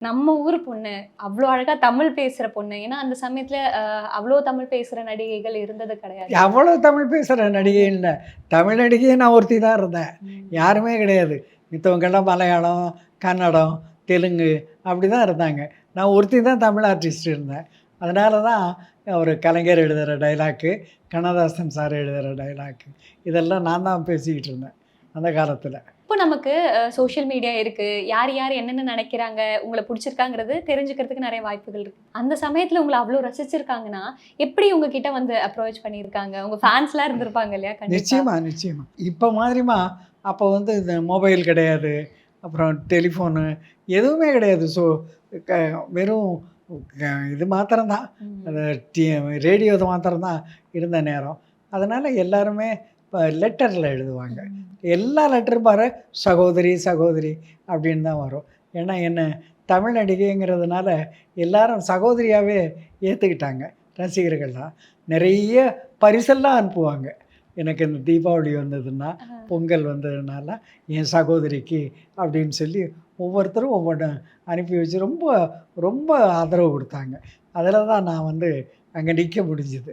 நம்ம ஊர் பொண்ணு. அவ்ளோ அழகா தமிழ் பேசுற பொண்ணு. ஏன்னா, அந்த சமயத்துல அவ்ளோ தமிழ் பேசுற நடிகைகள் இருந்தது கிடையாது. அவ்வளோ தமிழ் பேசுகிற நடிகை இல்லை. தமிழ் நடிகையே நான் ஒருத்தி தான் இருந்தேன். ம். யாருமே கிடையாது. மித்தவங்கெல்லாம் மலையாளம், கன்னடம், தெலுங்கு அப்படி தான் இருந்தாங்க. நான் ஒருத்தி தான் தமிழ் ஆர்டிஸ்ட் இருந்தேன். அதனால தான் ஒரு கலைஞர் எழுதுகிற டைலாக்கு, கண்ணதாசன் சார் எழுதுகிற டைலாக்கு இதெல்லாம் நான் தான் பேசிக்கிட்டு இருந்தேன் அந்த காலத்தில். இப்போ நமக்கு சோஷியல் மீடியா இருக்கு. யார் யார் என்னென்ன நெனைக்கிறாங்க, உங்கள புடிச்சிருக்காங்கிறது தெரிஞ்சுக்கிறதுக்கு நெறைய வாய்ப்புகள் இருக்கு. அந்த சமயத்துல உங்கள அவ்ளோ ரசிச்சிருக்காங்கன்னா, எப்படி உங்ககிட்ட வந்து அப்ரோச் பண்ணியிருக்காங்க? உங்க ஃபேன்ஸ்லாம் இருந்திருப்பாங்க இல்லையா? கண்டிப்பா. நிச்சயமா, நிச்சயமா. இப்போ மாதிரிமா அப்போ வந்து இந்த மொபைல் கிடையாது. அப்புறம் டெலிஃபோனு எதுவுமே கிடையாது. ஸோ க வெறும் க இது மாத்திரம் தான். அந்த ம். டி ரேடியோ இது மாத்திரம் தான் இருந்த நேரம். அதனால எல்லாருமே இப்போ லெட்டர்ல எழுதுவாங்க. ம். எல்லா லெட்டரும் பாரு சகோதரி, சகோதரி அப்படின்னு தான் வரும். ஏன்னா என்ன தமிழ் நடிகைங்கிறதுனால எல்லாரும் சகோதரியாவே ஏத்துக்கிட்டாங்க ரசிகர்கள்லாம். நிறைய பரிசெல்லாம் அனுப்புவாங்க. எனக்கு இந்த தீபாவளி வந்ததுன்னா, பொங்கல் வந்ததுனால என் சகோதரிக்கு அப்படின்னு சொல்லி ஒவ்வொருத்தரும் ஒவ்வொன்னு அனுப்பி வச்சு ரொம்ப ரொம்ப ஆதரவு குடுத்தாங்க. அதில தான் நான் வந்து அங்க நிக்க முடிஞ்சுது.